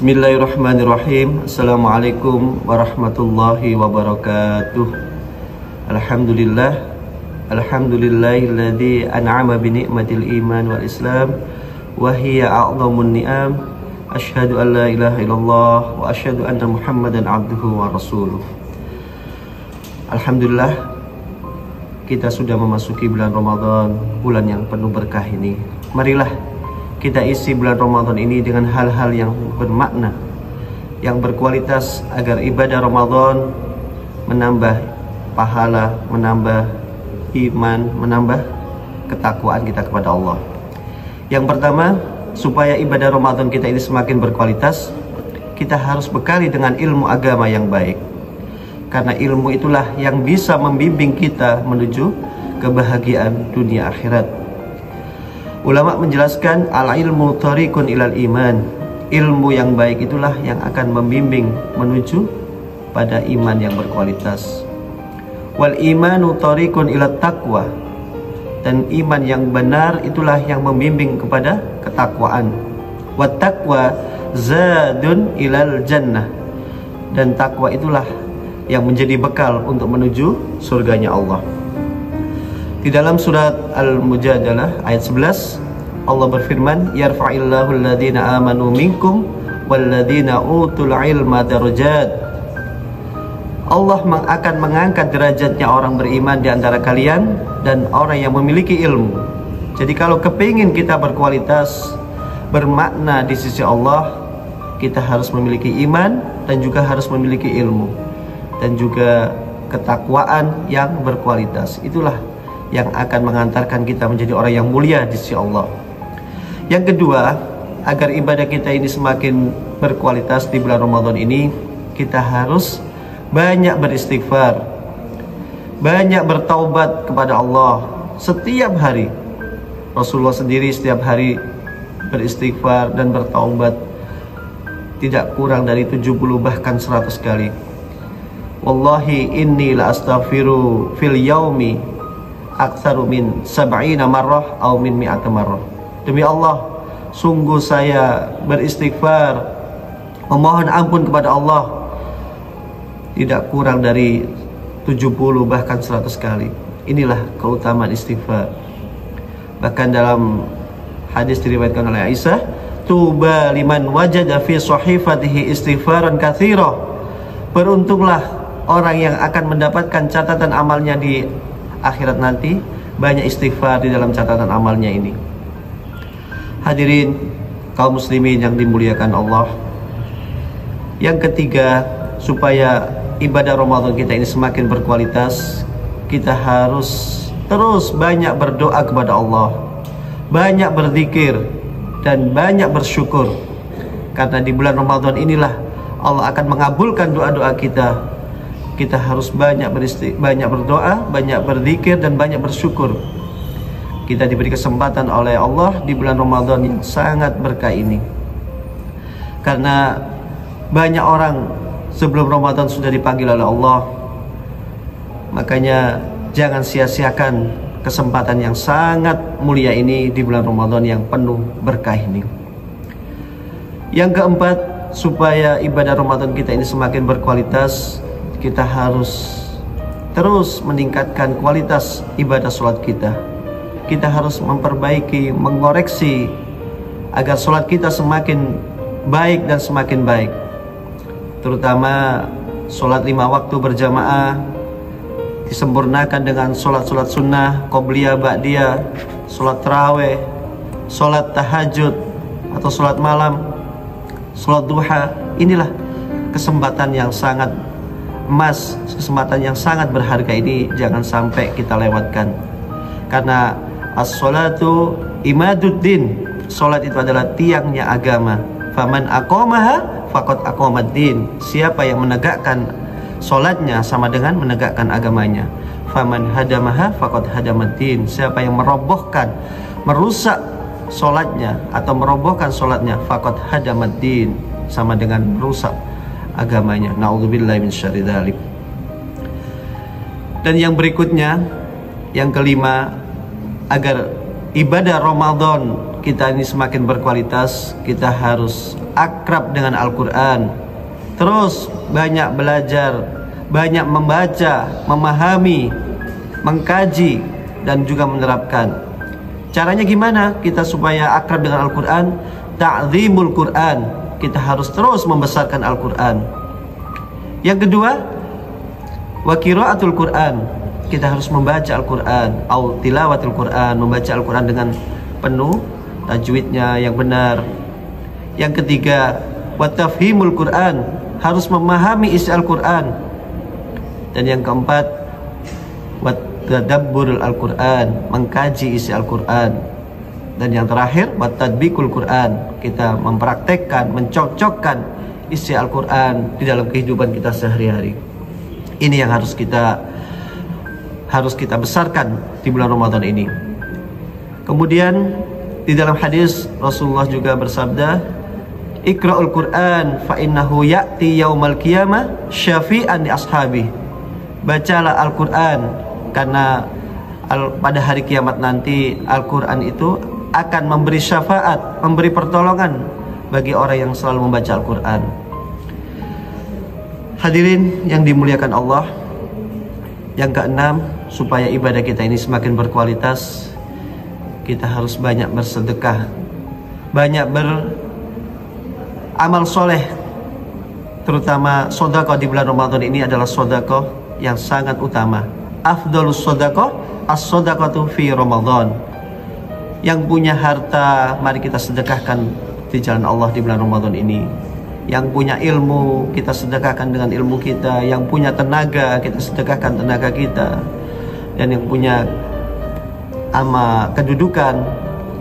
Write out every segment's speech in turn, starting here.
Bismillahirrahmanirrahim. Assalamualaikum warahmatullahi wabarakatuh. Alhamdulillahilladzi an'ama bi ni'matil iman wal islam wa hiya a'dhamun ni'am. Asyhadu an la ilaha illallah wa asyhadu anna Muhammadan abduhu wa rasuluh. Alhamdulillah, kita sudah memasuki bulan Ramadan, bulan yang penuh berkah ini. Marilah kita isi bulan Ramadan ini dengan hal-hal yang bermakna, yang berkualitas, agar ibadah Ramadan menambah pahala, menambah iman, menambah ketakwaan kita kepada Allah. Yang pertama, supaya ibadah Ramadan kita ini semakin berkualitas, kita harus bekali dengan ilmu agama yang baik. Karena ilmu itulah yang bisa membimbing kita menuju kebahagiaan dunia akhirat. Ulama menjelaskan al-ilmu thariqun ilal iman. Ilmu yang baik itulah yang akan membimbing menuju pada iman yang berkualitas. Wal imanu thariqun ilat taqwa. Dan iman yang benar itulah yang membimbing kepada ketakwaan. Wat taqwa zadun ilal jannah. Dan takwa itulah yang menjadi bekal untuk menuju surganya Allah. Di dalam surat Al-Mujadalah ayat 11, Allah berfirman, yarfa'illahu alladhina amanu minkum walladhina utul ilma darajat. Allah akan mengangkat derajatnya orang beriman di antara kalian dan orang yang memiliki ilmu. Jadi kalau kepingin kita berkualitas, bermakna di sisi Allah, kita harus memiliki iman dan juga harus memiliki ilmu dan juga ketakwaan yang berkualitas. Itulah yang akan mengantarkan kita menjadi orang yang mulia di sisi Allah. Yang kedua, agar ibadah kita ini semakin berkualitas di bulan Ramadan ini, kita harus banyak beristighfar, banyak bertaubat kepada Allah setiap hari. Rasulullah sendiri setiap hari beristighfar dan bertaubat tidak kurang dari 70 bahkan 100 kali. Wallahi inni la astaghfiru fil yaumi aktsaru min 70 marrah atau min 100 marrah. Demi Allah, sungguh saya beristighfar, memohon ampun kepada Allah tidak kurang dari 70 bahkan 100 kali. Inilah keutamaan istighfar. Bahkan dalam hadis diriwayatkan oleh Aisyah, tuba liman wajada fi sahifatihi istighfaran katsira. Beruntunglah orang yang akan mendapatkan catatan amalnya di akhirat nanti, banyak istighfar di dalam catatan amalnya ini. Hadirin kaum muslimin yang dimuliakan Allah. Yang ketiga, supaya ibadah Ramadan kita ini semakin berkualitas, kita harus terus banyak berdoa kepada Allah, banyak berzikir dan banyak bersyukur. Karena di bulan Ramadan inilah Allah akan mengabulkan doa-doa kita. Kita harus banyak berdoa, banyak berzikir dan banyak bersyukur. Kita diberi kesempatan oleh Allah di bulan Ramadan yang sangat berkah ini. Karena banyak orang sebelum Ramadan sudah dipanggil oleh Allah. Makanya jangan sia-siakan kesempatan yang sangat mulia ini di bulan Ramadan yang penuh berkah ini. Yang keempat, supaya ibadah Ramadan kita ini semakin berkualitas, kita harus terus meningkatkan kualitas ibadah sholat kita. Kita harus memperbaiki, mengoreksi agar sholat kita semakin baik dan semakin baik. Terutama sholat 5 waktu berjamaah disempurnakan dengan sholat-sholat sunnah, qobliyah, ba'diyah, sholat tarawih, sholat tahajud atau sholat malam, sholat duha. Inilah kesempatan yang sangat emas, kesempatan yang sangat berharga ini jangan sampai kita lewatkan. Karena as-sholatu imaduddin, sholat itu adalah tiangnya agama. Faman aqamaha faqad aqamaddin. Siapa yang menegakkan sholatnya sama dengan menegakkan agamanya. Faman hadamaha faqad hadamaddin. Siapa yang merobohkan, merusak sholatnya atau merobohkan sholatnya, faqad hadamaddin, sama dengan merusak agamanya. Na'udzubillahi min syarri dzalik. Dan yang berikutnya, yang kelima, agar ibadah Ramadan kita ini semakin berkualitas, kita harus akrab dengan Al-Quran, terus banyak belajar, banyak membaca, memahami, mengkaji, dan juga menerapkan. Caranya gimana kita supaya akrab dengan Al-Quran? Ta'zimul Quran, kita harus terus membesarkan Al-Quran. Yang kedua, wa qiraatul Quran, kita harus membaca Al-Quran, au tilawatul Quran, membaca Al-Quran dengan penuh tajwidnya yang benar. Yang ketiga, wa tafhimul Quran, harus memahami isi Al-Quran. Dan yang keempat, wa tadabburul Al-Quran, mengkaji isi Al-Quran. Dan yang terakhir, wa tadbiqul Quran, kita mempraktekkan, mencocokkan isi Al-Quran di dalam kehidupan kita sehari-hari. Ini yang harus kita besarkan di bulan Ramadan ini. Kemudian di dalam hadis Rasulullah juga bersabda, Iqra'ul Quran fa innahu ya'ti yaumal qiyamah syafi'an li ashabi. Bacalah Al-Quran, karena pada hari kiamat nanti Al-Quran itu akan memberi syafaat, memberi pertolongan bagi orang yang selalu membaca Al-Quran. Hadirin yang dimuliakan Allah, yang keenam, supaya ibadah kita ini semakin berkualitas, kita harus banyak bersedekah, banyak beramal soleh. Terutama sedekah di bulan Ramadan ini adalah sedekah yang sangat utama. Afdhalus sedekah as-sedekatu fi Ramadan. Yang punya harta, mari kita sedekahkan di jalan Allah di bulan Ramadan ini. Yang punya ilmu, kita sedekahkan dengan ilmu kita. Yang punya tenaga, kita sedekahkan tenaga kita. Dan yang punya kedudukan,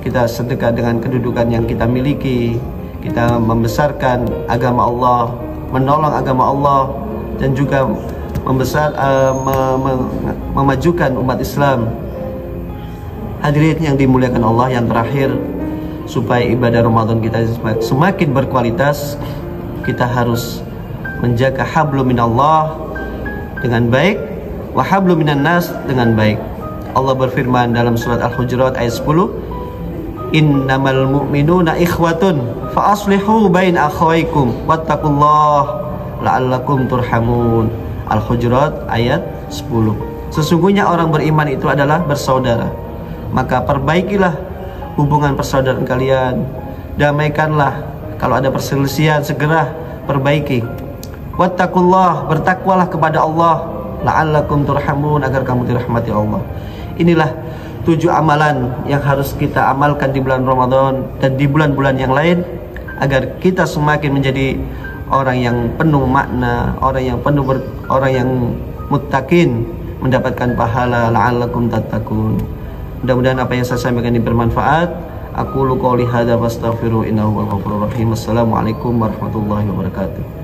kita sedekah dengan kedudukan yang kita miliki. Kita membesarkan agama Allah, menolong agama Allah, dan juga memajukan umat Islam. Hadirin yang dimuliakan Allah, yang terakhir, supaya ibadah Ramadan kita semakin berkualitas, kita harus menjaga hablum minallah dengan baik, wa hablum minan nas dengan baik. Allah berfirman dalam surat Al-Hujurat ayat 10, innamal mu'minuna ikhwatun fa aslihu bain akhawaykum wattaqullaha la'allakum turhamun. Al-Hujurat ayat 10. Sesungguhnya orang beriman itu adalah bersaudara, maka perbaikilah hubungan persaudaraan kalian, damaikanlah. Kalau ada perselisihan, segera perbaiki. Wattaqullah, bertakwalah kepada Allah, la'allakum turhamun, agar kamu dirahmati Allah. Inilah 7 amalan yang harus kita amalkan di bulan Ramadan dan di bulan-bulan yang lain, agar kita semakin menjadi orang yang penuh makna, orang yang muttaqin, mendapatkan pahala, la'allakum tattaqun. Mudah-mudahan apa yang saya sampaikan ini bermanfaat. Aku qouli hadza wastaghfiru innahu wal ghafurur rahim. Assalamualaikum warahmatullahi wabarakatuh.